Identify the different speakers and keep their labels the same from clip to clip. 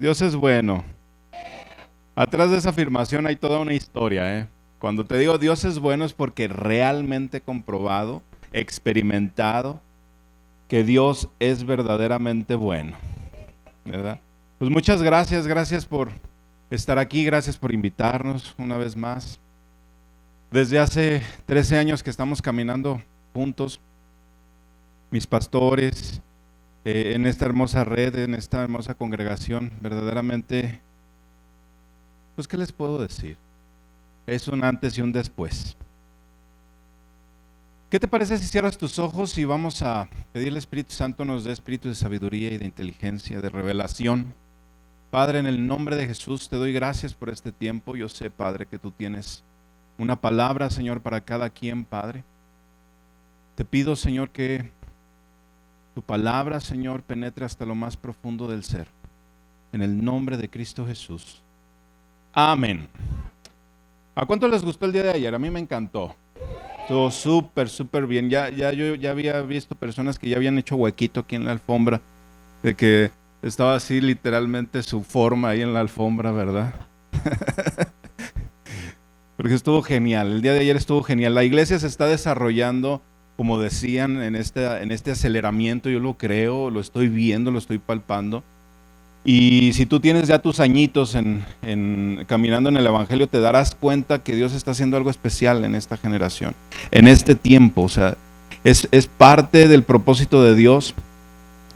Speaker 1: Dios es bueno. Atrás de esa afirmación hay toda una historia, ¿eh? Cuando te digo Dios es bueno es porque realmente he comprobado, experimentado, que Dios es verdaderamente bueno, ¿verdad? Pues muchas gracias, gracias por estar aquí, gracias por invitarnos una vez más. Desde hace 13 años que estamos caminando juntos, mis pastores, en esta hermosa red, en esta hermosa congregación, verdaderamente, pues ¿qué les puedo decir? Es un antes y un después. ¿Qué te parece si cierras tus ojos y vamos a pedirle al Espíritu Santo nos dé espíritu de sabiduría y de inteligencia, de revelación? Padre, en el nombre de Jesús te doy gracias por este tiempo. Yo sé, Padre, que tú tienes una palabra, Señor, para cada quien, Padre. Te pido, Señor, que tu palabra, Señor, penetre hasta lo más profundo del ser. En el nombre de Cristo Jesús. Amén. ¿A cuánto les gustó el día de ayer? A mí me encantó. Estuvo súper bien. Yo ya había visto personas que ya habían hecho huequito aquí en la alfombra, de que estaba así literalmente su forma ahí en la alfombra, ¿verdad? Porque estuvo genial. El día de ayer estuvo genial. La iglesia se está desarrollando, como decían, en este aceleramiento. Yo lo creo, lo estoy viendo, lo estoy palpando. Y si tú tienes ya tus añitos caminando en el Evangelio, te darás cuenta que Dios está haciendo algo especial en esta generación, en este tiempo. O sea, es parte del propósito de Dios.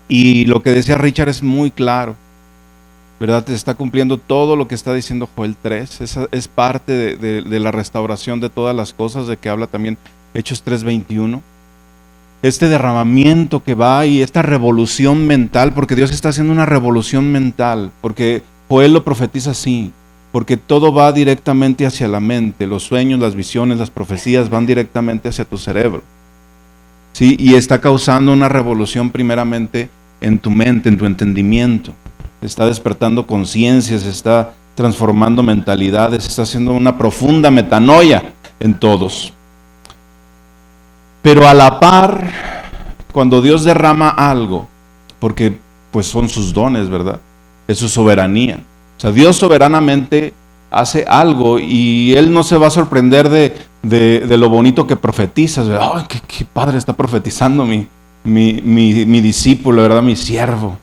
Speaker 1: Y lo que decía Richard es muy claro, ¿verdad? Te está cumpliendo todo lo que está diciendo Joel 3. Es parte de la restauración de todas las cosas, de que habla también Hechos 3:21. Este derramamiento que va y esta revolución mental, porque Dios está haciendo una revolución mental, porque Joel lo profetiza así, porque todo va directamente hacia la mente, los sueños, las visiones, las profecías van directamente hacia tu cerebro, ¿sí? Y está causando una revolución primeramente en tu mente, en tu entendimiento, está despertando conciencias, está transformando mentalidades, está haciendo una profunda metanoia en todos. Pero a la par, cuando Dios derrama algo, porque pues son sus dones, ¿verdad? Es su soberanía. O sea, Dios soberanamente hace algo y Él no se va a sorprender de lo bonito que profetizas. ¡Ay, qué padre está profetizando mi discípulo, ¿verdad? Mi siervo!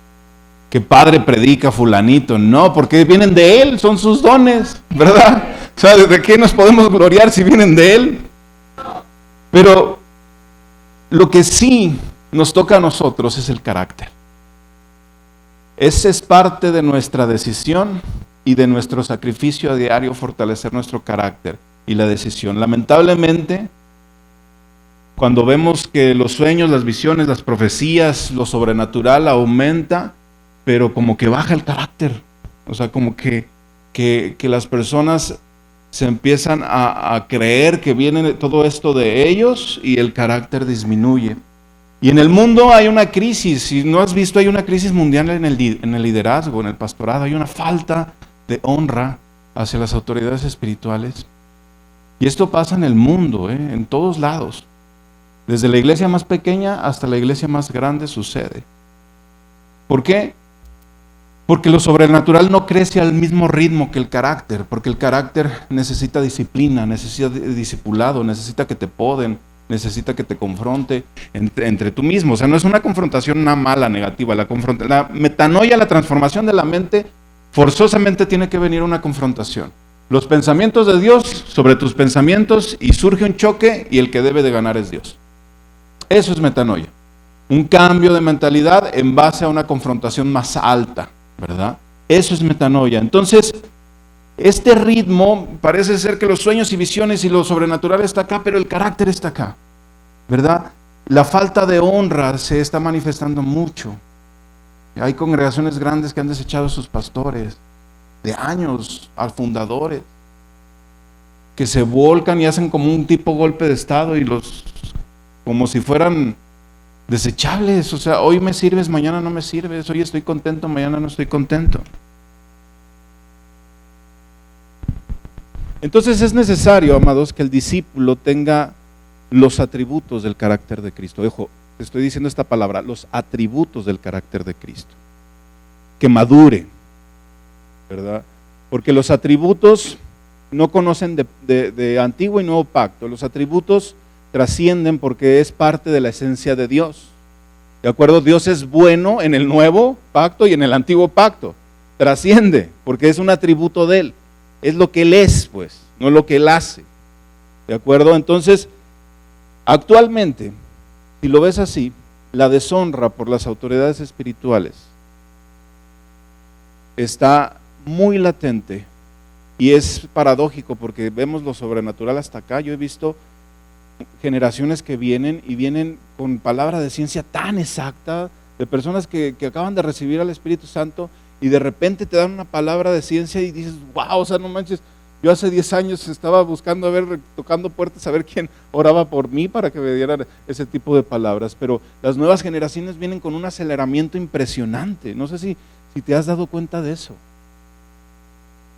Speaker 1: ¡Qué padre predica fulanito! No, porque vienen de Él, son sus dones, ¿verdad? O sea, ¿de qué nos podemos gloriar si vienen de Él? Pero lo que sí nos toca a nosotros es el carácter. Esa es parte de nuestra decisión y de nuestro sacrificio a diario, fortalecer nuestro carácter y la decisión. Lamentablemente, cuando vemos que los sueños, las visiones, las profecías, lo sobrenatural aumenta, pero como que baja el carácter. O sea, como que las personas se empiezan a creer que viene todo esto de ellos y el carácter disminuye. Y en el mundo hay una crisis, si no has visto, hay una crisis mundial en el liderazgo, en el pastorado, hay una falta de honra hacia las autoridades espirituales. Y esto pasa en el mundo, en todos lados. Desde la iglesia más pequeña hasta la iglesia más grande sucede. ¿Por qué? Porque lo sobrenatural no crece al mismo ritmo que el carácter, porque el carácter necesita disciplina, necesita discipulado, necesita que te poden, necesita que te confronte entre tú mismo. O sea, no es una confrontación una mala, negativa. La metanoia, la transformación de la mente, forzosamente tiene que venir una confrontación. Los pensamientos de Dios sobre tus pensamientos y surge un choque y el que debe de ganar es Dios. Eso es metanoia. Un cambio de mentalidad en base a una confrontación más alta, ¿verdad? Eso es metanoia. Entonces, este ritmo parece ser que los sueños y visiones y lo sobrenatural está acá, pero el carácter está acá, ¿verdad? La falta de honra se está manifestando mucho. Hay congregaciones grandes que han desechado a sus pastores de años, a fundadores, que se volcan y hacen como un tipo golpe de estado y como si fueran desechables. O sea, hoy me sirves, mañana no me sirves, hoy estoy contento, mañana no estoy contento. Entonces es necesario, amados, que el discípulo tenga los atributos del carácter de Cristo. Ojo, te estoy diciendo esta palabra, los atributos del carácter de Cristo. Que madure, ¿verdad? Porque los atributos no conocen de antiguo y nuevo pacto. Los atributos trascienden porque es parte de la esencia de Dios. ¿De acuerdo? Dios es bueno en el nuevo pacto y en el antiguo pacto. Trasciende porque es un atributo de Él. Es lo que Él es, pues, no lo que Él hace. ¿De acuerdo? Entonces, actualmente, si lo ves así, la deshonra por las autoridades espirituales está muy latente y es paradójico porque vemos lo sobrenatural hasta acá. Yo he visto generaciones que vienen con palabra de ciencia tan exacta, de personas que acaban de recibir al Espíritu Santo y de repente te dan una palabra de ciencia y dices, wow, o sea, no manches, yo hace 10 años estaba buscando, tocando puertas, a ver quién oraba por mí para que me dieran ese tipo de palabras, pero las nuevas generaciones vienen con un aceleramiento impresionante. No sé si te has dado cuenta de eso.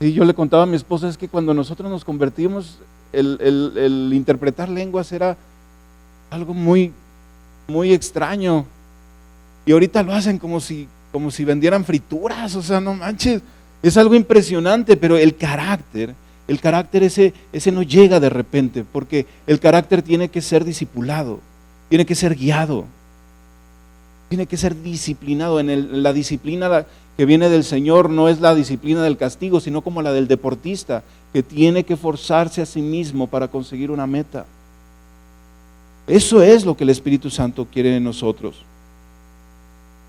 Speaker 1: Sí, yo le contaba a mi esposa, es que cuando nosotros nos convertimos, el interpretar lenguas era algo muy, muy extraño, y ahorita lo hacen como si vendieran frituras, o sea, no manches, es algo impresionante. Pero el carácter ese no llega de repente, porque el carácter tiene que ser discipulado, tiene que ser guiado, tiene que ser disciplinado. La disciplina que viene del Señor no es la disciplina del castigo, sino como la del deportista, que tiene que forzarse a sí mismo para conseguir una meta. Eso es lo que el Espíritu Santo quiere de nosotros.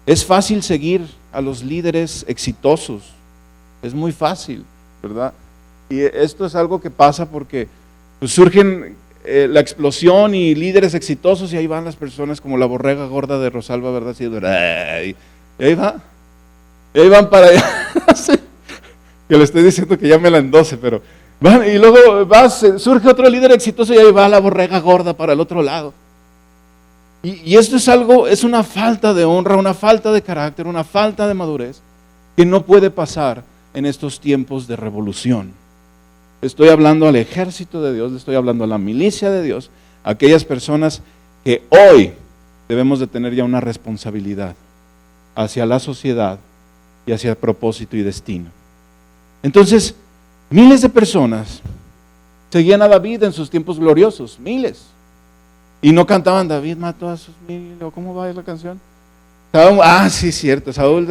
Speaker 1: Es fácil seguir a los líderes exitosos, es muy fácil, ¿verdad? Y esto es algo que pasa porque pues, surgen la explosión y líderes exitosos, y ahí van las personas como la borrega gorda de Rosalba, ¿verdad? Así, y ahí van para allá. Que le estoy diciendo que ya me la endose, pero van, y luego surge otro líder exitoso y ahí va la borrega gorda para el otro lado. Y esto es algo, es una falta de honra, una falta de carácter, una falta de madurez que no puede pasar en estos tiempos de revolución. Estoy hablando al ejército de Dios, le estoy hablando a la milicia de Dios, a aquellas personas que hoy debemos de tener ya una responsabilidad hacia la sociedad y hacia propósito y destino. Entonces, miles de personas seguían a David en sus tiempos gloriosos, miles. Y no cantaban, David mató a sus mil, o ¿cómo va la canción? Sí, cierto, Saúl,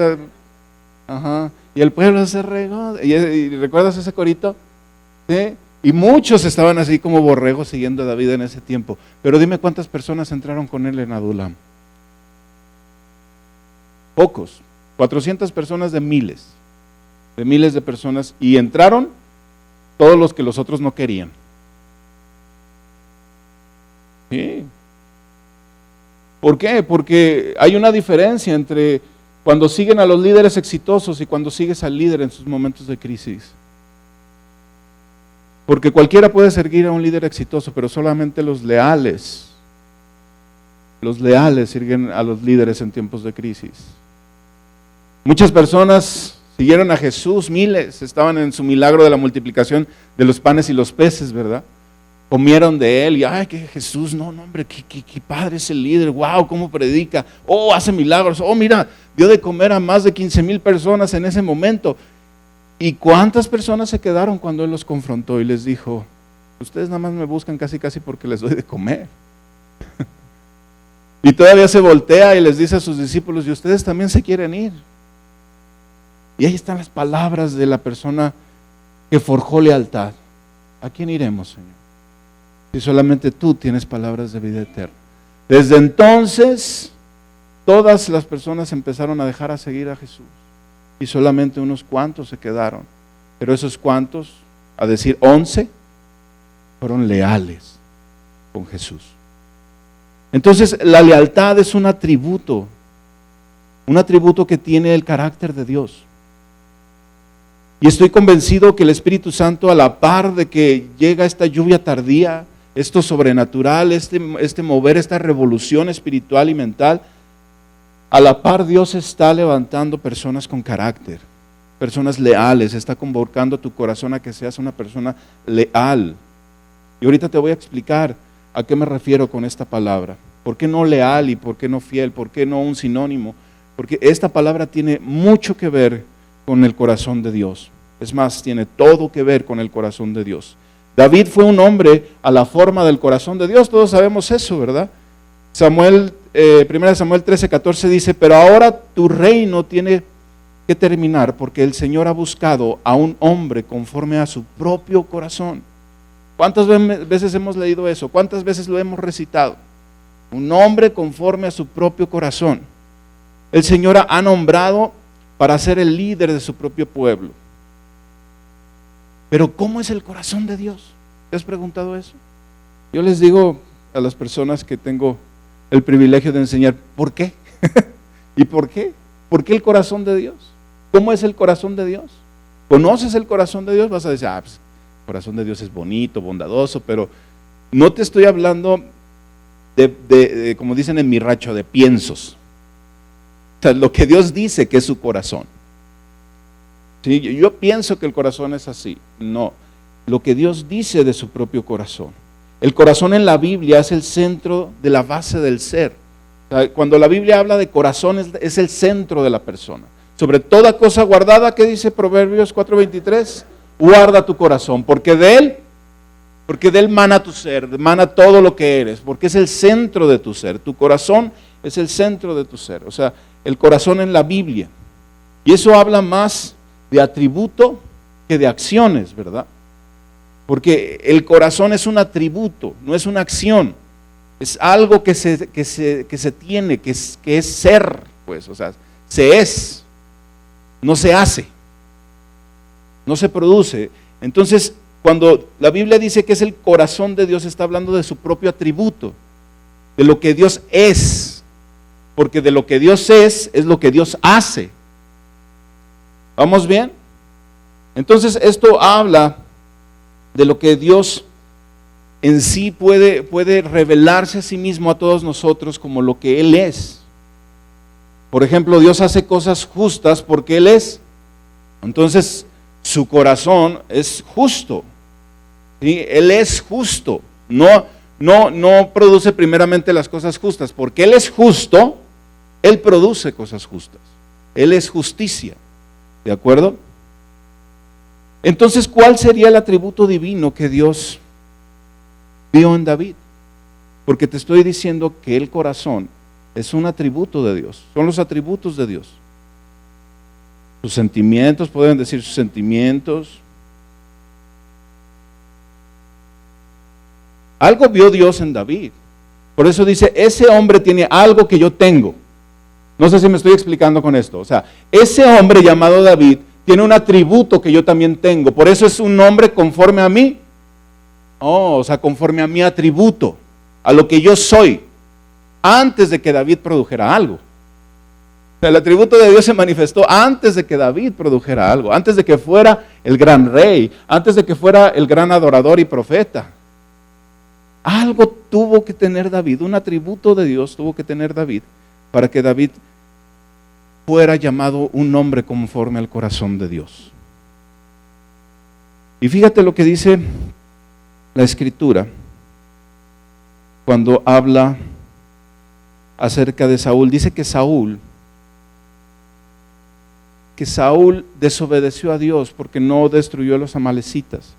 Speaker 1: y el pueblo se regó. ¿Y recuerdas ese corito? ¿Sí? Y muchos estaban así como borregos siguiendo a David en ese tiempo. Pero dime cuántas personas entraron con él en Adulam. Pocos, 400 personas de miles de personas, y entraron todos los que los otros no querían. Sí. ¿Por qué? Porque hay una diferencia entre cuando siguen a los líderes exitosos y cuando sigues al líder en sus momentos de crisis. Porque cualquiera puede seguir a un líder exitoso, pero solamente los leales siguen a los líderes en tiempos de crisis. Muchas personas siguieron a Jesús, miles, estaban en su milagro de la multiplicación de los panes y los peces, ¿verdad? Comieron de él y, ay, que Jesús, no hombre, qué padre es el líder, wow, cómo predica, hace milagros, mira, dio de comer a más de 15,000 personas en ese momento. ¿Y cuántas personas se quedaron cuando él los confrontó y les dijo, ustedes nada más me buscan casi porque les doy de comer? Y todavía se voltea y les dice a sus discípulos, y ustedes también se quieren ir. Y ahí están las palabras de la persona que forjó lealtad. ¿A quién iremos, Señor? Si solamente tú tienes palabras de vida eterna. Desde entonces, todas las personas empezaron a dejar a seguir a Jesús. Y solamente unos cuantos se quedaron. Pero esos cuantos, a decir 11, fueron leales con Jesús. Entonces, la lealtad es un atributo que tiene el carácter de Dios. Y estoy convencido que el Espíritu Santo, a la par de que llega esta lluvia tardía, esto sobrenatural, este mover, esta revolución espiritual y mental, a la par Dios está levantando personas con carácter, personas leales, está convocando a tu corazón a que seas una persona leal. Y ahorita te voy a explicar a qué me refiero con esta palabra. ¿Por qué no leal y por qué no fiel? ¿Por qué no un sinónimo? Porque esta palabra tiene mucho que ver con el corazón de Dios. Es más, tiene todo que ver con el corazón de Dios. David fue un hombre a la forma del corazón de Dios, todos sabemos eso, ¿verdad? 1 Samuel 13:14 dice, pero ahora tu reino tiene que terminar porque el Señor ha buscado a un hombre conforme a su propio corazón. ¿Cuántas veces hemos leído eso? ¿Cuántas veces lo hemos recitado? Un hombre conforme a su propio corazón. El Señor ha nombrado para ser el líder de su propio pueblo. Pero ¿cómo es el corazón de Dios? ¿Te has preguntado eso? Yo les digo a las personas que tengo el privilegio de enseñar, ¿por qué? ¿Y por qué? ¿Por qué el corazón de Dios? ¿Cómo es el corazón de Dios? ¿Conoces el corazón de Dios? Vas a decir, pues, el corazón de Dios es bonito, bondadoso, pero no te estoy hablando de como dicen en mi rancho, de piensos. O sea, lo que Dios dice que es su corazón. ¿Sí? Yo pienso que el corazón es así. No, lo que Dios dice de su propio corazón. El corazón en la Biblia es el centro de la base del ser. O sea, cuando la Biblia habla de corazón es el centro de la persona. Sobre toda cosa guardada, ¿qué dice Proverbios 4:23? Guarda tu corazón, porque de él mana tu ser, mana todo lo que eres, porque es el centro de tu ser. Tu corazón es el centro de tu ser. O sea, el corazón en la Biblia. Y eso habla más de atributo que de acciones, ¿verdad? Porque el corazón es un atributo, no es una acción. Es algo que se tiene, que es ser, pues, o sea, se es, no se hace, no se produce. Entonces, cuando la Biblia dice que es el corazón de Dios, está hablando de su propio atributo, de lo que Dios es, porque de lo que Dios es lo que Dios hace. ¿Vamos bien? Entonces esto habla de lo que Dios en sí puede revelarse a sí mismo a todos nosotros como lo que Él es. Por ejemplo, Dios hace cosas justas porque Él es. Entonces, su corazón es justo. ¿Sí? Él es justo. No produce primeramente las cosas justas. Porque Él es justo, Él produce cosas justas. Él es justicia. ¿De acuerdo? Entonces, ¿cuál sería el atributo divino que Dios vio en David? Porque te estoy diciendo que el corazón es un atributo de Dios, son los atributos de Dios. Sus sentimientos, pueden decir sus sentimientos. Algo vio Dios en David. Por eso dice, ese hombre tiene algo que yo tengo. No sé si me estoy explicando con esto. O sea, ese hombre llamado David tiene un atributo que yo también tengo. Por eso es un hombre conforme a mí. O sea, conforme a mi atributo, a lo que yo soy, antes de que David produjera algo. O sea, el atributo de Dios se manifestó antes de que David produjera algo, antes de que fuera el gran rey, antes de que fuera el gran adorador y profeta. Algo tuvo que tener David, un atributo de Dios tuvo que tener David, para que David fuera llamado un hombre conforme al corazón de Dios. Y fíjate lo que dice la Escritura cuando habla acerca de Saúl. Dice que Saúl desobedeció a Dios porque no destruyó a los amalecitas.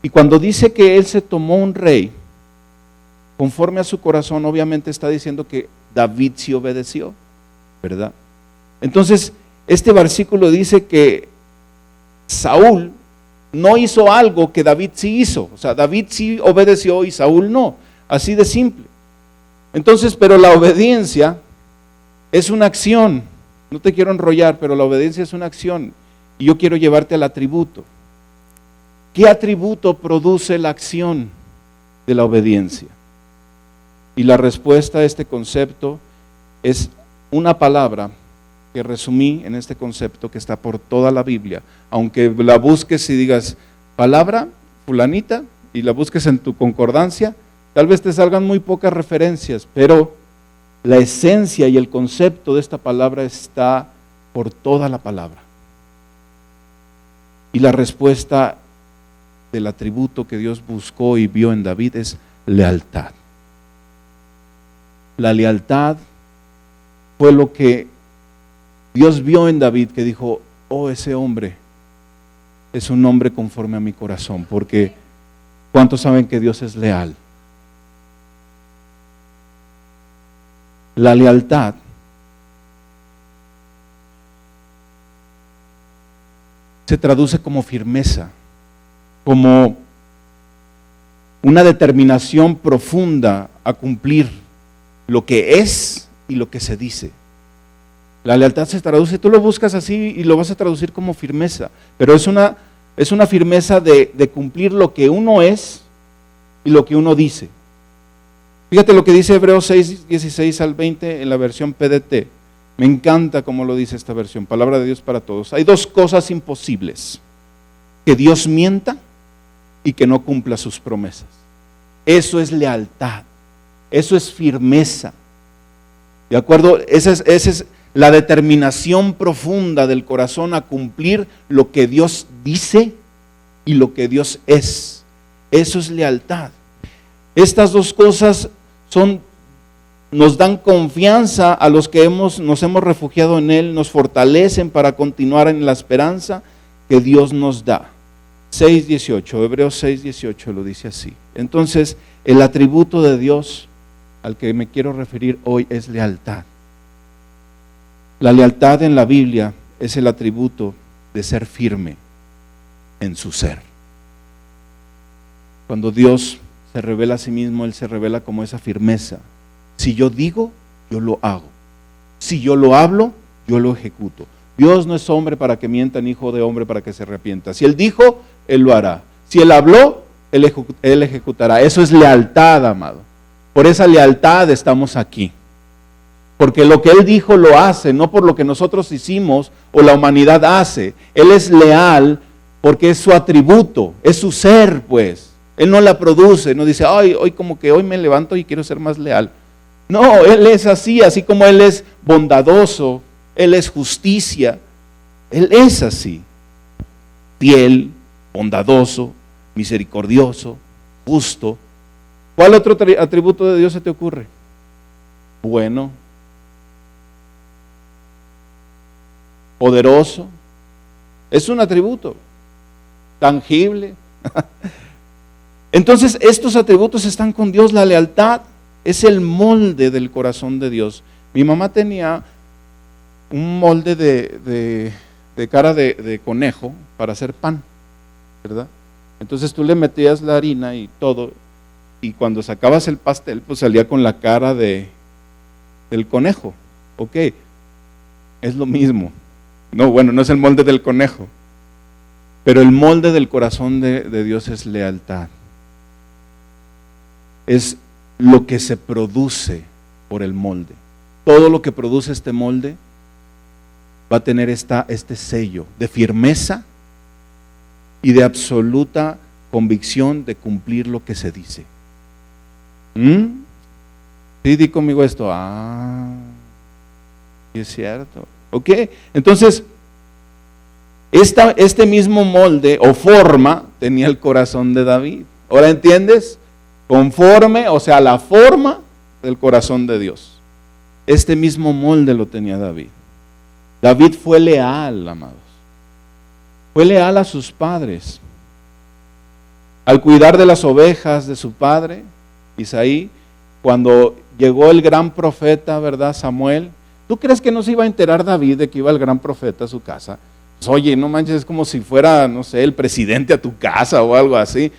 Speaker 1: Y cuando dice que él se tomó un rey conforme a su corazón, obviamente está diciendo que David sí obedeció, ¿verdad? Entonces, este versículo dice que Saúl no hizo algo que David sí hizo. O sea, David sí obedeció y Saúl no. Así de simple. Entonces, pero la obediencia es una acción. No te quiero enrollar, pero la obediencia es una acción. Y yo quiero llevarte al atributo. ¿Qué atributo produce la acción de la obediencia? Y la respuesta a este concepto es una palabra que resumí en este concepto que está por toda la Biblia. Aunque la busques y digas palabra fulanita y la busques en tu concordancia, tal vez te salgan muy pocas referencias, pero la esencia y el concepto de esta palabra está por toda la palabra. Y la respuesta del atributo que Dios buscó y vio en David es lealtad. La lealtad fue lo que Dios vio en David, que dijo, oh, ese hombre es un hombre conforme a mi corazón, porque ¿cuántos saben que Dios es leal? La lealtad se traduce como firmeza, como una determinación profunda a cumplir lo que es y lo que se dice. La lealtad se traduce, tú lo buscas así y lo vas a traducir como firmeza, pero es una firmeza de cumplir lo que uno es y lo que uno dice. Fíjate lo que dice Hebreos 6, 16 al 20 en la versión PDT. Me encanta cómo lo dice esta versión, palabra de Dios para todos. Hay dos cosas imposibles: que Dios mienta y que no cumpla sus promesas. Eso es lealtad, eso es firmeza. ¿De acuerdo? Esa es la determinación profunda del corazón a cumplir lo que Dios dice y lo que Dios es. Eso es lealtad. Estas dos cosas nos dan confianza a los que nos hemos refugiado en Él, nos fortalecen para continuar en la esperanza que Dios nos da. 6:18, Hebreos 6:18 lo dice así. Entonces, el atributo de Dios al que me quiero referir hoy es lealtad. La lealtad en la Biblia es el atributo de ser firme en su ser. Cuando Dios se revela a sí mismo, Él se revela como esa firmeza. Si yo digo, yo lo hago. Si yo lo hablo, yo lo ejecuto. Dios no es hombre para que mienta, ni hijo de hombre para que se arrepienta. Si Él dijo, Él lo hará. Si Él habló, Él ejecutará. Eso es lealtad, amado. Por esa lealtad estamos aquí. Porque lo que Él dijo lo hace, no por lo que nosotros hicimos o la humanidad hace. Él es leal porque es su atributo, es su ser, pues. Él no la produce, no dice, hoy como que hoy me levanto y quiero ser más leal. No, Él es así como Él es bondadoso, Él es justicia, Él es así. Fiel, bondadoso, misericordioso, justo. ¿Cuál otro atributo de Dios se te ocurre? Bueno, poderoso. Es un atributo tangible. Entonces, estos atributos están con Dios. La lealtad es el molde del corazón de Dios. Mi mamá tenía un molde de cara de conejo para hacer pan, ¿verdad? Entonces tú le metías la harina y todo, y cuando sacabas el pastel, pues salía con la cara del conejo. Ok, es lo mismo. No, bueno, no es el molde del conejo, pero el molde del corazón de Dios es lealtad. Es lo que se produce por el molde. Todo lo que produce este molde va a tener este sello de firmeza y de absoluta convicción de cumplir lo que se dice. Sí, di conmigo esto. Sí es cierto. Ok, entonces, este mismo molde o forma tenía el corazón de David. ¿Ahora entiendes? Conforme, o sea, la forma del corazón de Dios. Este mismo molde lo tenía David. David fue leal, amados. Fue leal a sus padres. Al cuidar de las ovejas de su padre, Isaí, cuando llegó el gran profeta, ¿verdad? Samuel. ¿Tú crees que no se iba a enterar David de que iba el gran profeta a su casa? Pues, oye, no manches, es como si fuera, no sé, el presidente a tu casa o algo así.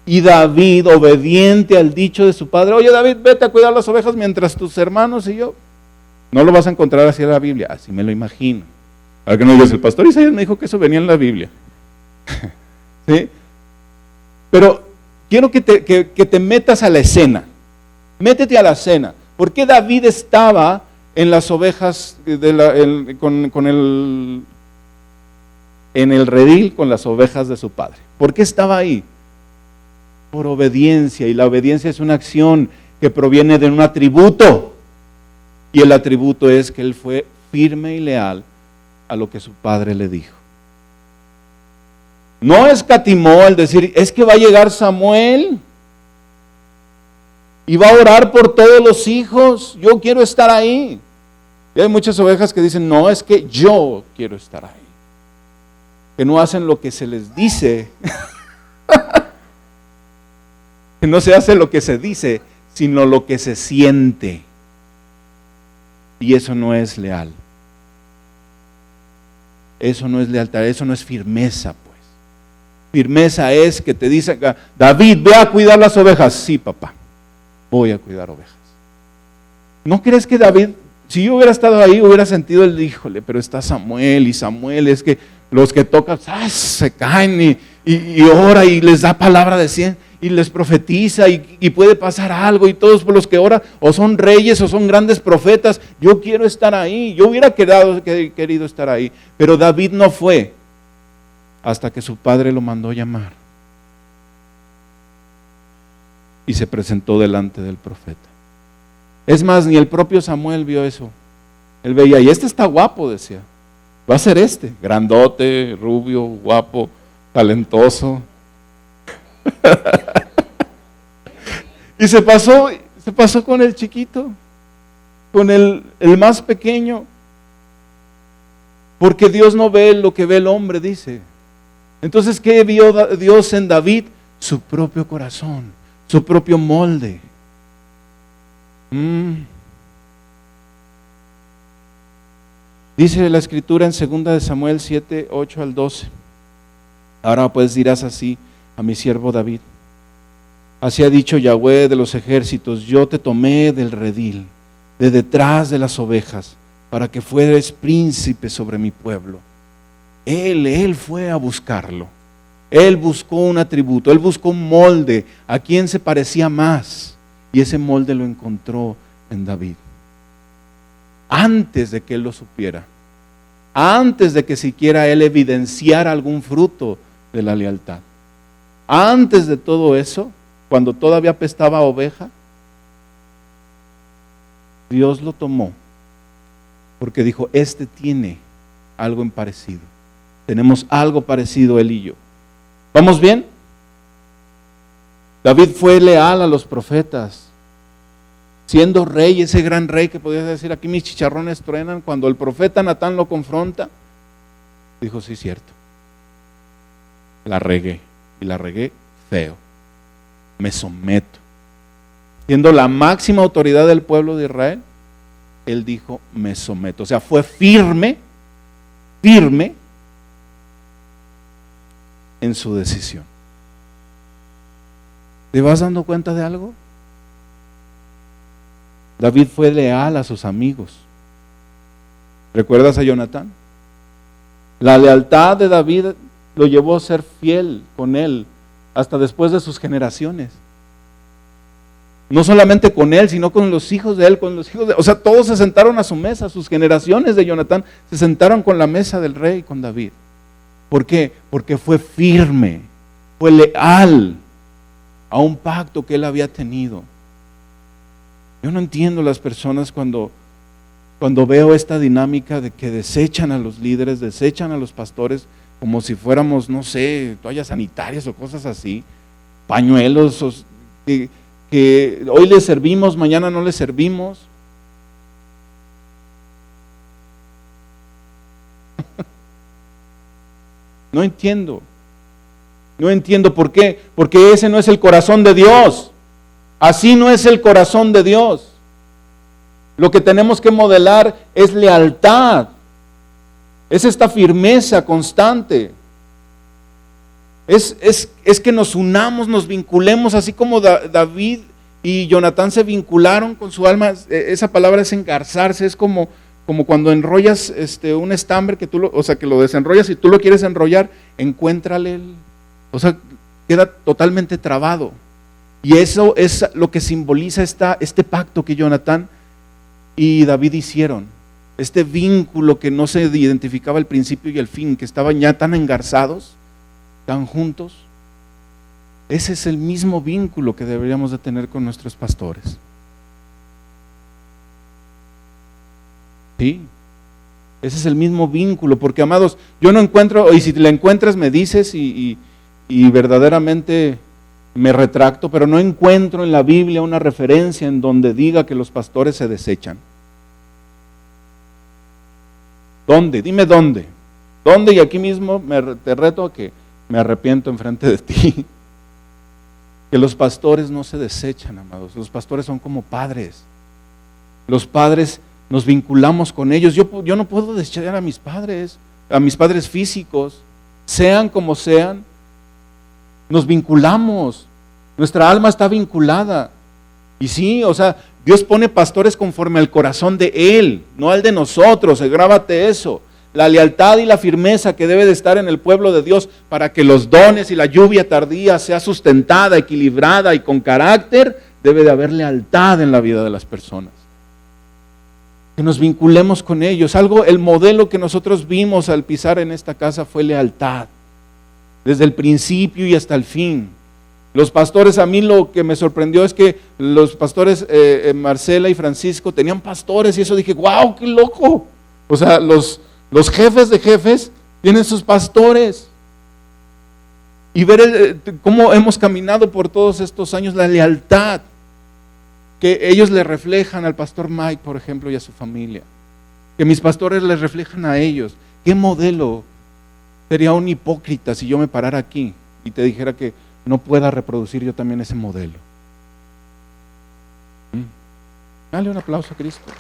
Speaker 1: Y David, obediente al dicho de su padre, oye David, vete a cuidar las ovejas mientras tus hermanos y yo. No lo vas a encontrar así en la Biblia, así me lo imagino. Ahora que no digas, el pastor Isaías me dijo que eso venía en la Biblia. ¿Sí? Pero quiero que te metas a la escena. Métete a la escena. ¿Por qué David estaba en las ovejas, en el redil con las ovejas de su padre? ¿Por qué estaba ahí? Por obediencia, y la obediencia es una acción que proviene de un atributo, y el atributo es que él fue firme y leal a lo que su padre le dijo. No escatimó al decir, es que va a llegar Samuel y va a orar por todos los hijos, yo quiero estar ahí. Y hay muchas ovejas que dicen, no, es que yo quiero estar ahí. que no hacen lo que se les dice, que no se hace lo que se dice, sino lo que se siente. Y eso no es leal. Eso no es lealtad, eso no es firmeza, pues. Firmeza es que te dice, David, ve a cuidar las ovejas. Sí, papá, voy a cuidar ovejas. ¿No crees que David, si yo hubiera estado ahí, hubiera sentido el, híjole, pero está Samuel, y Samuel es que los que tocan, se caen y ora y les da palabra de 100 y les profetiza y puede pasar algo, y todos por los que ora o son reyes o son grandes profetas? Yo quiero estar ahí, yo hubiera querido estar ahí, pero David no fue hasta que su padre lo mandó llamar y se presentó delante del profeta. Es más, ni el propio Samuel vio eso. Él veía, y este está guapo, decía, va a ser este, grandote, rubio, guapo, talentoso. Y se pasó con el chiquito, con el más pequeño, porque Dios no ve lo que ve el hombre, dice. Entonces, ¿qué vio Dios en David? Su propio corazón, su propio molde. Dice la escritura en 2 de Samuel 7, 8 al 12. Ahora pues dirás así a mi siervo David: así ha dicho Yahweh de los ejércitos, yo te tomé del redil, de detrás de las ovejas, para que fueres príncipe sobre mi pueblo. Él fue a buscarlo. Él buscó un atributo, él buscó un molde, a quien se parecía más. Y ese molde lo encontró en David. Antes de que él lo supiera, antes de que siquiera él evidenciara algún fruto de la lealtad. Antes de todo eso, cuando todavía apestaba a oveja, Dios lo tomó, porque dijo, este tiene algo en parecido. Tenemos algo parecido él y yo. ¿Vamos bien? David fue leal a los profetas, siendo rey, ese gran rey que podía decir, aquí mis chicharrones truenan. Cuando el profeta Natán lo confronta, dijo, sí, cierto, la regué, y la regué feo, me someto. Siendo la máxima autoridad del pueblo de Israel, él dijo, me someto. O sea, fue firme en su decisión. ¿Te vas dando cuenta de algo? David fue leal a sus amigos. ¿Recuerdas a Jonatán? La lealtad de David lo llevó a ser fiel con él hasta después de sus generaciones. No solamente con él, sino con los hijos de él, o sea, todos se sentaron a su mesa, sus generaciones de Jonatán se sentaron con la mesa del rey, con David. ¿Por qué? Porque fue firme, fue leal a un pacto que él había tenido. Yo no entiendo las personas cuando veo esta dinámica de que desechan a los líderes, desechan a los pastores como si fuéramos, no sé, toallas sanitarias o cosas así, pañuelos, que hoy les servimos, mañana no les servimos. No entiendo por qué, porque ese no es el corazón de Dios. Así no es el corazón de Dios. Lo que tenemos que modelar es lealtad, es esta firmeza constante. Es que nos unamos, nos vinculemos, así como David y Jonatán se vincularon con su alma. Esa palabra es engarzarse, es como cuando enrollas un estambre que que lo desenrollas y tú lo quieres enrollar, encuéntrale, queda totalmente trabado. Y eso es lo que simboliza este pacto que Jonatán y David hicieron. Este vínculo que no se identificaba el principio y el fin, que estaban ya tan engarzados, tan juntos. Ese es el mismo vínculo que deberíamos de tener con nuestros pastores. Sí, ese es el mismo vínculo, porque amados, yo no encuentro, y si la encuentras me dices y verdaderamente me retracto, pero no encuentro en la Biblia una referencia en donde diga que los pastores se desechan. ¿Dónde? Dime dónde. ¿Dónde? Y aquí mismo te reto a que me arrepiento enfrente de ti. Que los pastores no se desechan, amados. Los pastores son como padres. Los padres nos vinculamos con ellos. Yo no puedo desechar a mis padres físicos, sean como sean. Nos vinculamos. Nuestra alma está vinculada. Y sí, o sea, Dios pone pastores conforme al corazón de Él, no al de nosotros. Grábate eso. La lealtad y la firmeza que debe de estar en el pueblo de Dios para que los dones y la lluvia tardía sea sustentada, equilibrada y con carácter, debe de haber lealtad en la vida de las personas. Que nos vinculemos con ellos. El modelo que nosotros vimos al pisar en esta casa fue lealtad. Desde el principio y hasta el fin. Los pastores, a mí lo que me sorprendió es que los pastores Marcela y Francisco tenían pastores y eso dije, wow, qué loco. O sea, los jefes de jefes tienen sus pastores. Y ver cómo hemos caminado por todos estos años, la lealtad que ellos le reflejan al pastor Mike, por ejemplo, y a su familia. Que mis pastores les reflejan a ellos. ¿Qué modelo? Sería un hipócrita si yo me parara aquí y te dijera que no pueda reproducir yo también ese modelo. Dale un aplauso a Cristo.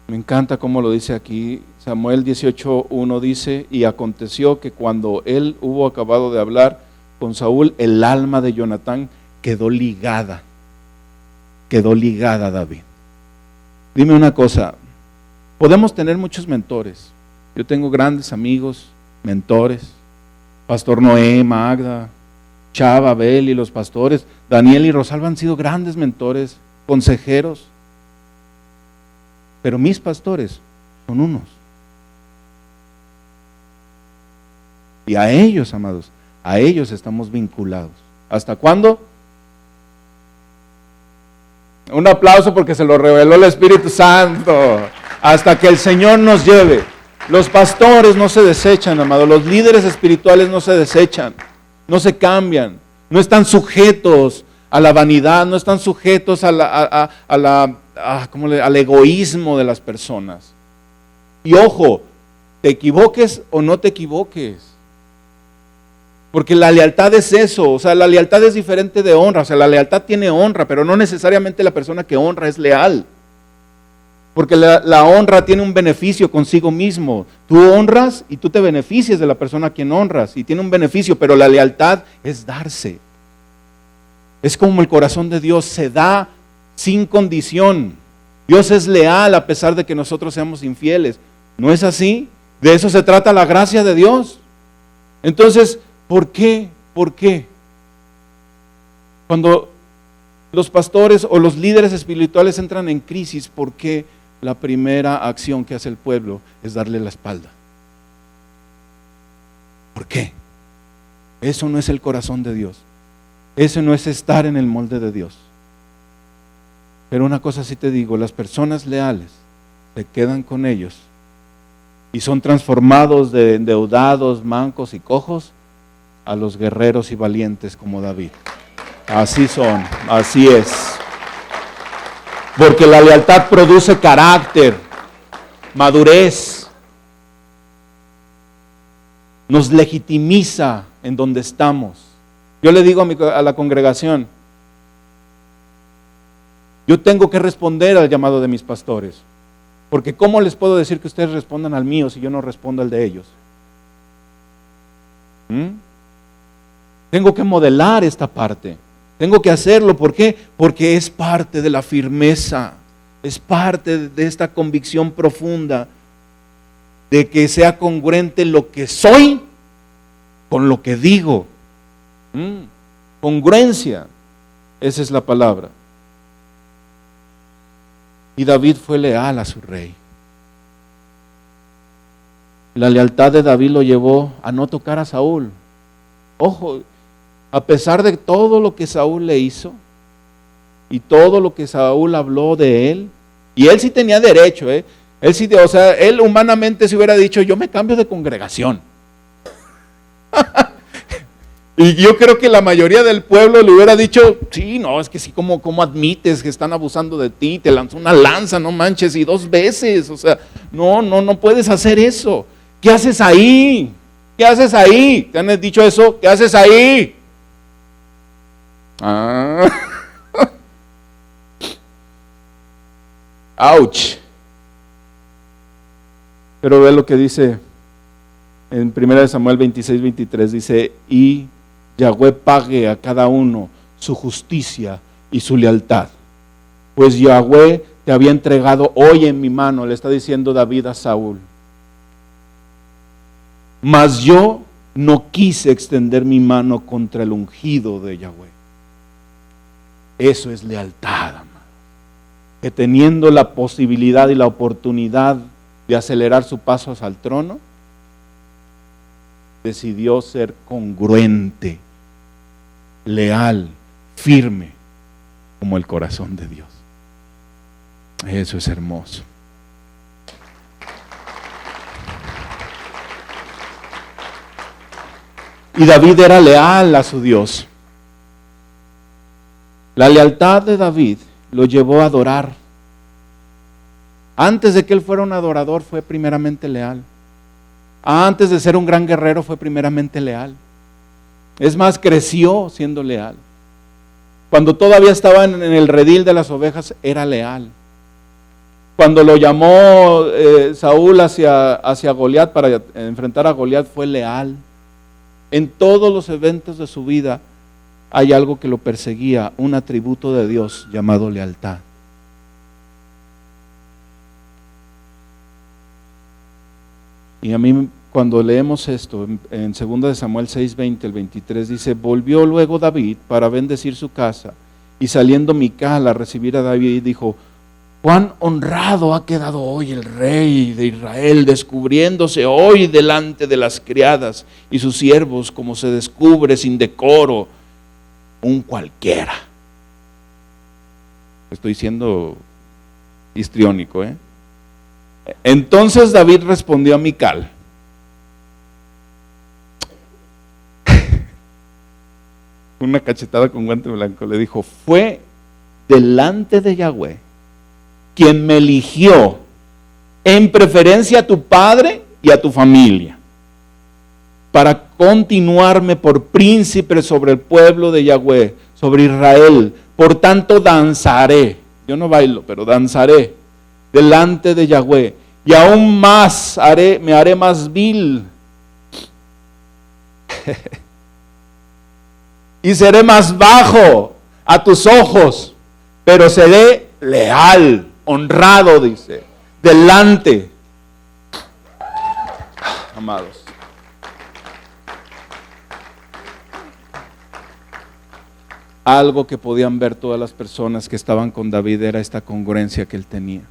Speaker 1: Me encanta cómo lo dice aquí. Samuel 18:1 dice, y aconteció que cuando él hubo acabado de hablar con Saúl, el alma de Jonatán quedó ligada a David. Dime una cosa, podemos tener muchos mentores. Yo tengo grandes amigos, mentores, Pastor Noé, Magda, Chava, Abel y los pastores, Daniel y Rosalba han sido grandes mentores, consejeros. Pero mis pastores son unos. Y a ellos, amados, a ellos estamos vinculados. ¿Hasta cuándo? Un aplauso porque se lo reveló el Espíritu Santo. Hasta que el Señor nos lleve. Los pastores no se desechan, amados. Los líderes espirituales no se desechan. No se cambian. No están sujetos a la vanidad. No están sujetos al egoísmo de las personas. Y ojo, te equivoques o no te equivoques. Porque la lealtad es eso, o sea, la lealtad es diferente de honra, o sea, la lealtad tiene honra, pero no necesariamente la persona que honra es leal. Porque la honra tiene un beneficio consigo mismo. Tú honras y tú te beneficias de la persona a quien honras y tiene un beneficio, pero la lealtad es darse. Es como el corazón de Dios, se da sin condición. Dios es leal a pesar de que nosotros seamos infieles. ¿No es así? De eso se trata la gracia de Dios. Entonces, ¿por qué? ¿Por qué? Cuando los pastores o los líderes espirituales entran en crisis, ¿por qué la primera acción que hace el pueblo es darle la espalda? ¿Por qué? Eso no es el corazón de Dios. Eso no es estar en el molde de Dios. Pero una cosa sí te digo, las personas leales se quedan con ellos y son transformados de endeudados, mancos y cojos a los guerreros y valientes como David. Así son, así es. Porque la lealtad produce carácter, madurez, nos legitimiza en donde estamos. Yo le digo a la congregación, yo tengo que responder al llamado de mis pastores, porque ¿cómo les puedo decir que ustedes respondan al mío si yo no respondo al de ellos? Tengo que modelar esta parte. Tengo que hacerlo. ¿Por qué? Porque es parte de la firmeza. Es parte de esta convicción profunda de que sea congruente lo que soy con lo que digo. Congruencia. Esa es la palabra. Y David fue leal a su rey. La lealtad de David lo llevó a no tocar a Saúl. Ojo, a pesar de todo lo que Saúl le hizo y todo lo que Saúl habló de él, y él sí tenía derecho, él sí, o sea, él humanamente se hubiera dicho, yo me cambio de congregación. Y yo creo que la mayoría del pueblo le hubiera dicho, sí, no, es que sí, ¿cómo admites que están abusando de ti? Te lanzó una lanza, no manches, y 2 veces. O sea, no puedes hacer eso. ¿Qué haces ahí? ¿Qué haces ahí? ¿Te han dicho eso? ¿Qué haces ahí? Ouch. Pero ve lo que dice en 1 Samuel 26-23, dice, y Yahweh pague a cada uno su justicia y su lealtad. Pues Yahweh te había entregado hoy en mi mano, le está diciendo David a Saúl. Mas yo no quise extender mi mano contra el ungido de Yahweh. Eso es lealtad, amado. Que teniendo la posibilidad y la oportunidad de acelerar su paso hacia el trono, decidió ser congruente, leal, firme, como el corazón de Dios. Eso es hermoso. Y David era leal a su Dios. La lealtad de David lo llevó a adorar. Antes de que él fuera un adorador, fue primeramente leal. Antes de ser un gran guerrero, fue primeramente leal. Es más, creció siendo leal. Cuando todavía estaba en el redil de las ovejas, era leal. Cuando lo llamó Saúl hacia Goliat para enfrentar a Goliat, fue leal. En todos los eventos de su vida hay algo que lo perseguía, un atributo de Dios llamado lealtad. Y a mí, cuando leemos esto, en 2 Samuel 6:20, el 23, dice, volvió luego David para bendecir su casa, y saliendo Mical a recibir a David, dijo, cuán honrado ha quedado hoy el rey de Israel, descubriéndose hoy delante de las criadas y sus siervos, como se descubre sin decoro un cualquiera. Estoy siendo histriónico, ¿eh? Entonces David respondió a Mical, una cachetada con guante blanco, le dijo, fue delante de Yahweh quien me eligió en preferencia a tu padre y a tu familia, para continuarme por príncipe sobre el pueblo de Yahweh, sobre Israel. Por tanto danzaré, yo no bailo, pero danzaré delante de Yahweh, y aún más me haré más vil, y seré más bajo a tus ojos, pero seré leal, honrado, dice, delante. Amados, algo que podían ver todas las personas que estaban con David era esta congruencia que él tenía.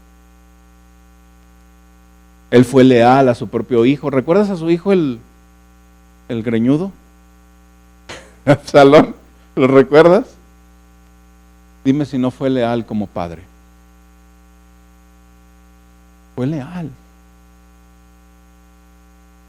Speaker 1: Él fue leal a su propio hijo. ¿Recuerdas a su hijo el greñudo? Absalón, ¿lo recuerdas? Dime si no fue leal como padre. Fue leal.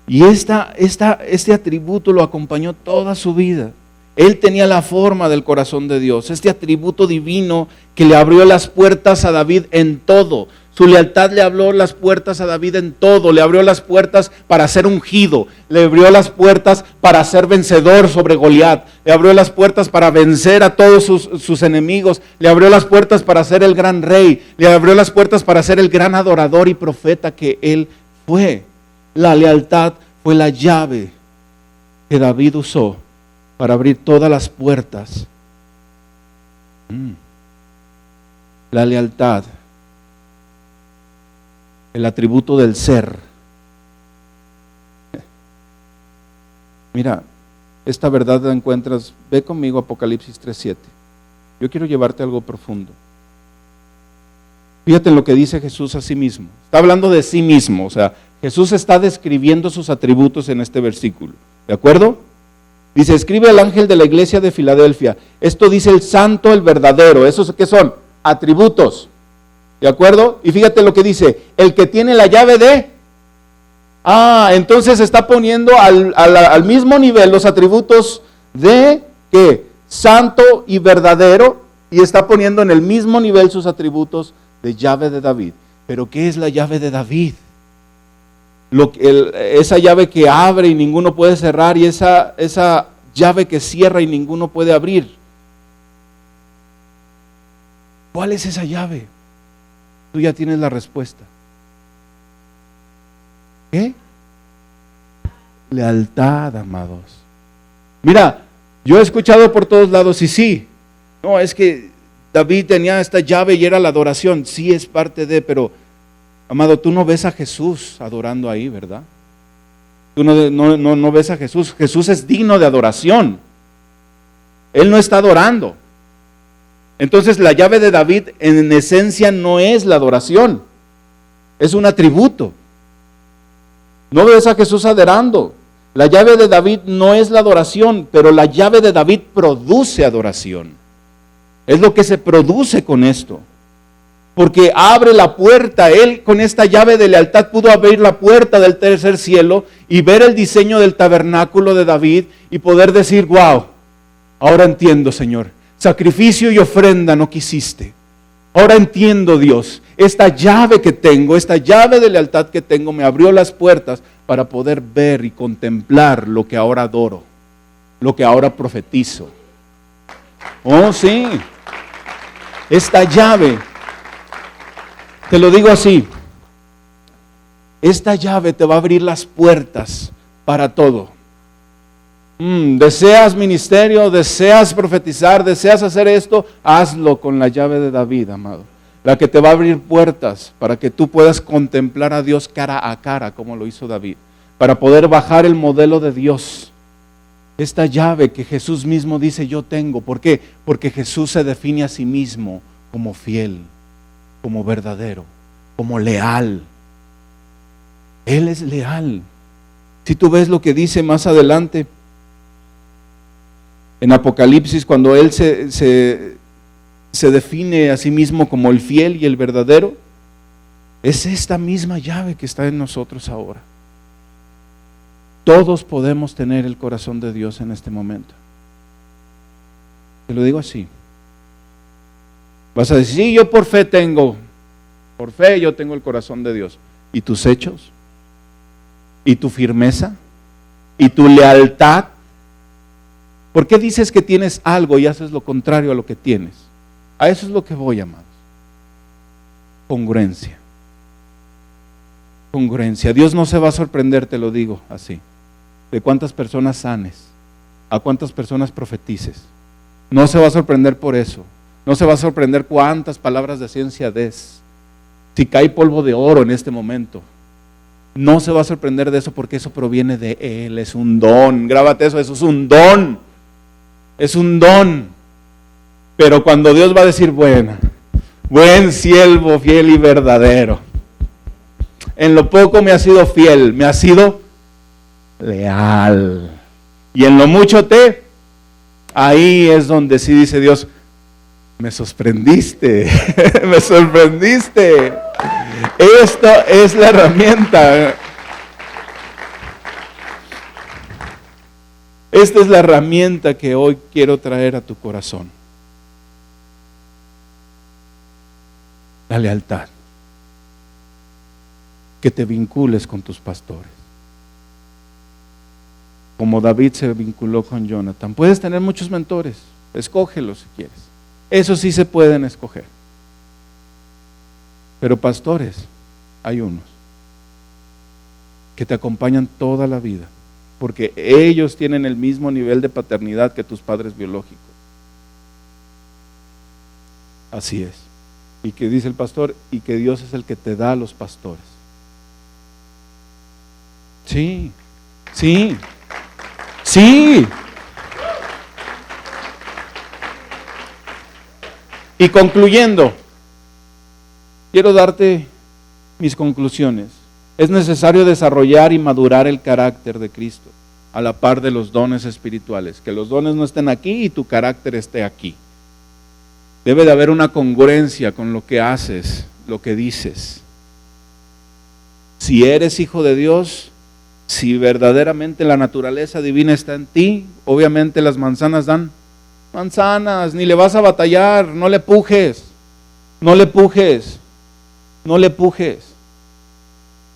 Speaker 1: Y este atributo lo acompañó toda su vida. Él tenía la forma del corazón de Dios, este atributo divino que le abrió las puertas a David en todo. Su lealtad le abrió las puertas a David en todo, le abrió las puertas para ser ungido, le abrió las puertas para ser vencedor sobre Goliat, le abrió las puertas para vencer a todos sus enemigos, le abrió las puertas para ser el gran rey, le abrió las puertas para ser el gran adorador y profeta que él fue. La lealtad fue la llave que David usó para abrir todas las puertas. La lealtad, el atributo del ser. Mira, esta verdad la encuentras, ve conmigo a Apocalipsis 3:7. Yo quiero llevarte a algo profundo. Fíjate en lo que dice Jesús a sí mismo. Está hablando de sí mismo, o sea, Jesús está describiendo sus atributos en este versículo. ¿De acuerdo? Dice, escribe al ángel de la iglesia de Filadelfia. Esto dice el santo, el verdadero. ¿Esos qué son? Atributos. ¿De acuerdo? Y fíjate lo que dice, el que tiene la llave de... entonces está poniendo al mismo nivel los atributos de ¿qué? Santo y verdadero, y está poniendo en el mismo nivel sus atributos de llave de David. Pero ¿qué es la llave de David? Esa llave que abre y ninguno puede cerrar, y esa llave que cierra y ninguno puede abrir. ¿Cuál es esa llave? Tú ya tienes la respuesta. ¿Qué? Lealtad, amados. Mira, yo he escuchado por todos lados, y sí, no, es que David tenía esta llave y era la adoración. Sí, es parte de, pero, amado, tú no ves a Jesús adorando ahí, ¿verdad? Tú no ves a Jesús. Jesús es digno de adoración. Él no está adorando. Entonces la llave de David en esencia no es la adoración, es un atributo. No ves a Jesús adorando. La llave de David no es la adoración, pero la llave de David produce adoración. Es lo que se produce con esto. Porque abre la puerta. Él con esta llave de lealtad pudo abrir la puerta del tercer cielo y ver el diseño del tabernáculo de David y poder decir, wow, ahora entiendo, Señor. Sacrificio y ofrenda no quisiste. Ahora entiendo, Dios, esta llave que tengo, esta llave de lealtad que tengo me abrió las puertas para poder ver y contemplar lo que ahora adoro, lo que ahora profetizo. Oh, sí. Esta llave, te lo digo así, esta llave te va a abrir las puertas para todo. Deseas ministerio, deseas profetizar, deseas hacer esto, hazlo con la llave de David, amado. La que te va a abrir puertas para que tú puedas contemplar a Dios cara a cara, como lo hizo David, para poder bajar el modelo de Dios. Esta llave que Jesús mismo dice yo tengo. ¿Por qué? Porque Jesús se define a sí mismo como fiel, como verdadero, como leal. Él es leal. Si tú ves lo que dice más adelante, en Apocalipsis, cuando Él se define a sí mismo como el fiel y el verdadero, es esta misma llave que está en nosotros ahora. Todos podemos tener el corazón de Dios en este momento. Te lo digo así. Vas a decir, sí, yo por fe yo tengo el corazón de Dios. ¿Y tus hechos? ¿Y tu firmeza? ¿Y tu lealtad? ¿Por qué dices que tienes algo y haces lo contrario a lo que tienes? A eso es lo que voy, amados. Congruencia. Congruencia. Dios no se va a sorprender, te lo digo así, de cuántas personas sanes, a cuántas personas profetices. No se va a sorprender por eso. No se va a sorprender cuántas palabras de ciencia des. Si cae polvo de oro en este momento. No se va a sorprender de eso porque eso proviene de Él. Es un don. Grábate eso, eso es un don. Es un don. Pero cuando Dios va a decir, buen siervo, fiel y verdadero. En lo poco me has sido fiel, me has sido leal. Y en lo mucho ahí es donde sí dice Dios, me sorprendiste, me sorprendiste. Esta es la herramienta. Esta es la herramienta que hoy quiero traer a tu corazón. La lealtad. Que te vincules con tus pastores. Como David se vinculó con Jonathan. Puedes tener muchos mentores, escógelos si quieres. Eso sí se pueden escoger. Pero pastores, hay unos que te acompañan toda la vida, porque ellos tienen el mismo nivel de paternidad que tus padres biológicos. Así es. Y que dice el pastor, y que Dios es el que te da a los pastores. Sí, sí, sí. Y concluyendo, quiero darte mis conclusiones. Es necesario desarrollar y madurar el carácter de Cristo a la par de los dones espirituales. Que los dones no estén aquí y tu carácter esté aquí. Debe de haber una congruencia con lo que haces, lo que dices. Si eres hijo de Dios, Si verdaderamente la naturaleza divina está en ti, obviamente las manzanas dan manzanas, ni le vas a batallar, no le pujes.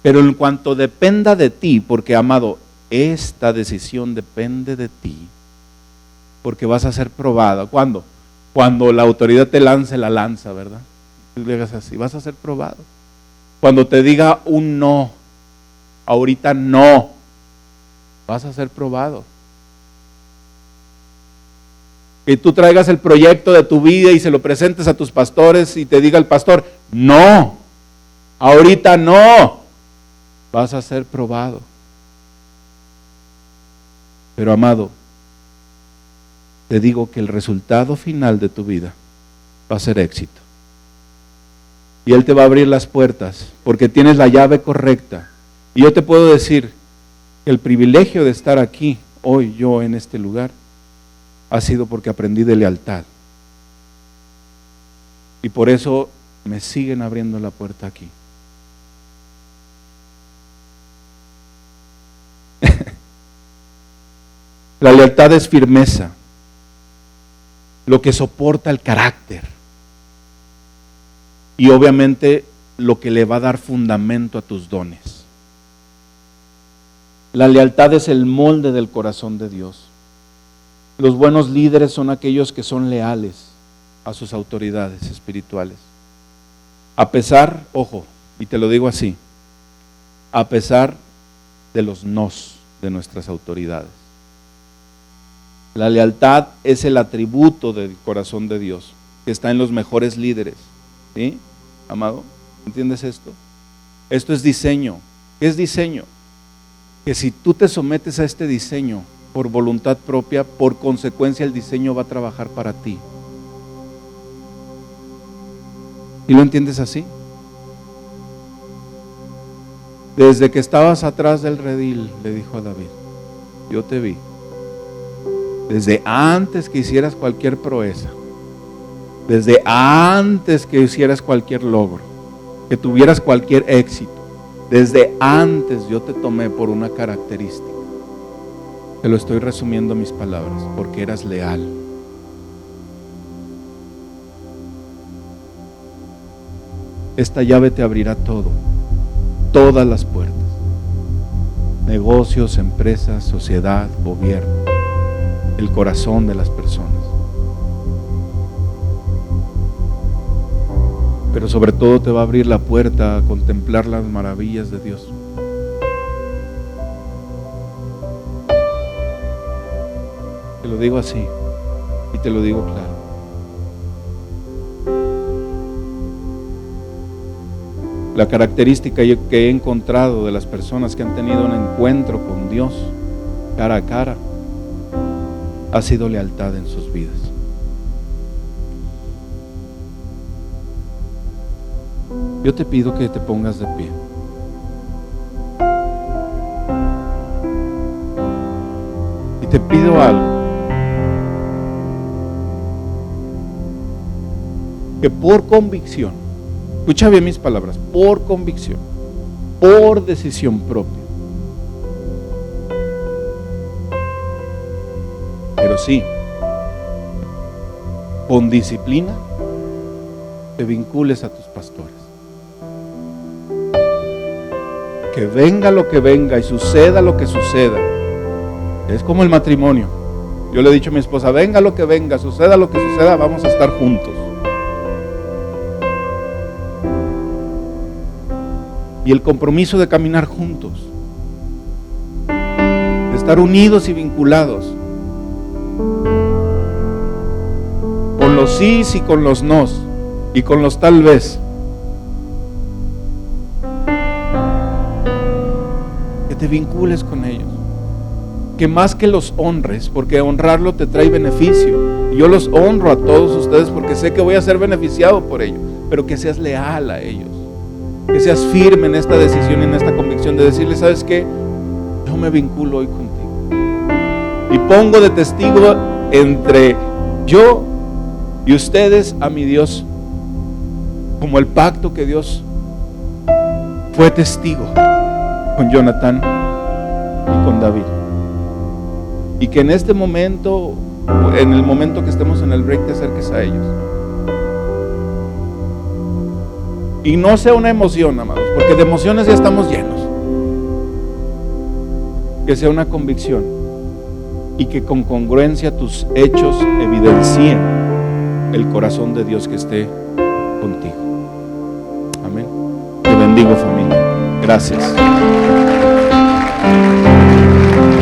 Speaker 1: Pero en cuanto dependa de ti, porque amado, esta decisión depende de ti, porque vas a ser probada. ¿Cuándo? Cuando la autoridad te lance la lanza, ¿verdad? Tú le hagas así, vas a ser probado. Cuando te diga un no, ahorita no, vas a ser probado. Que tú traigas el proyecto de tu vida y se lo presentes a tus pastores y te diga el pastor, no, ahorita no, vas a ser probado. Pero amado, te digo que el resultado final de tu vida va a ser éxito. Y Él te va a abrir las puertas porque tienes la llave correcta. Y yo te puedo decir que el privilegio de estar aquí, hoy yo en este lugar, ha sido porque aprendí de lealtad. Y por eso me siguen abriendo la puerta aquí. La lealtad es firmeza, lo que soporta el carácter. Y obviamente lo que le va a dar fundamento a tus dones. La lealtad es el molde del corazón de Dios. Los buenos líderes son aquellos que son leales a sus autoridades espirituales. A pesar, ojo, y te lo digo así, a pesar de los nos de nuestras autoridades. La lealtad es el atributo del corazón de Dios, que está en los mejores líderes. ¿Sí, amado? ¿Entiendes esto? Esto es diseño. ¿Qué es diseño? Que si tú te sometes a este diseño por voluntad propia, por consecuencia el diseño va a trabajar para ti. ¿Y lo entiendes así? Desde que estabas atrás del redil, le dijo a David, yo te vi. Desde antes que hicieras cualquier proeza, desde antes que hicieras cualquier logro, que tuvieras cualquier éxito, desde antes yo te tomé por una característica. Te lo estoy resumiendo en mis palabras, porque eras leal. Esta llave te abrirá todo, todas las puertas. Negocios, empresas, sociedad, gobierno, el corazón de las personas. Pero sobre todo te va a abrir la puerta a contemplar las maravillas de Dios. Te lo digo así y te lo digo claro. La característica que he encontrado de las personas que han tenido un encuentro con Dios cara a cara ha sido lealtad en sus vidas. Yo te pido que te pongas de pie. Y te pido algo. Que por convicción, escucha bien mis palabras, por convicción, por decisión propia, pero sí, con disciplina, te vincules a tus pastores. Que venga lo que venga y suceda lo que suceda. Es como el matrimonio. Yo le he dicho a mi esposa, venga lo que venga, suceda lo que suceda, vamos a estar juntos. Y el compromiso de caminar juntos, de estar unidos y vinculados, con los sís y con los nos, y con los tal vez. Que te vincules con ellos, que más que los honres, porque honrarlo te trae beneficio, y yo los honro a todos ustedes porque sé que voy a ser beneficiado por ellos, pero que seas leal a ellos. Que seas firme en esta decisión, en esta convicción de decirle, ¿sabes qué? Yo me vinculo hoy contigo. Y pongo de testigo entre yo y ustedes a mi Dios, como el pacto que Dios fue testigo con Jonatán con David. Y que en este momento, en el momento que estemos en el break, te acerques a ellos. Y no sea una emoción, amados, porque de emociones ya estamos llenos. Que sea una convicción y que con congruencia tus hechos evidencien el corazón de Dios que esté contigo. Amén. Te bendigo, familia. Gracias.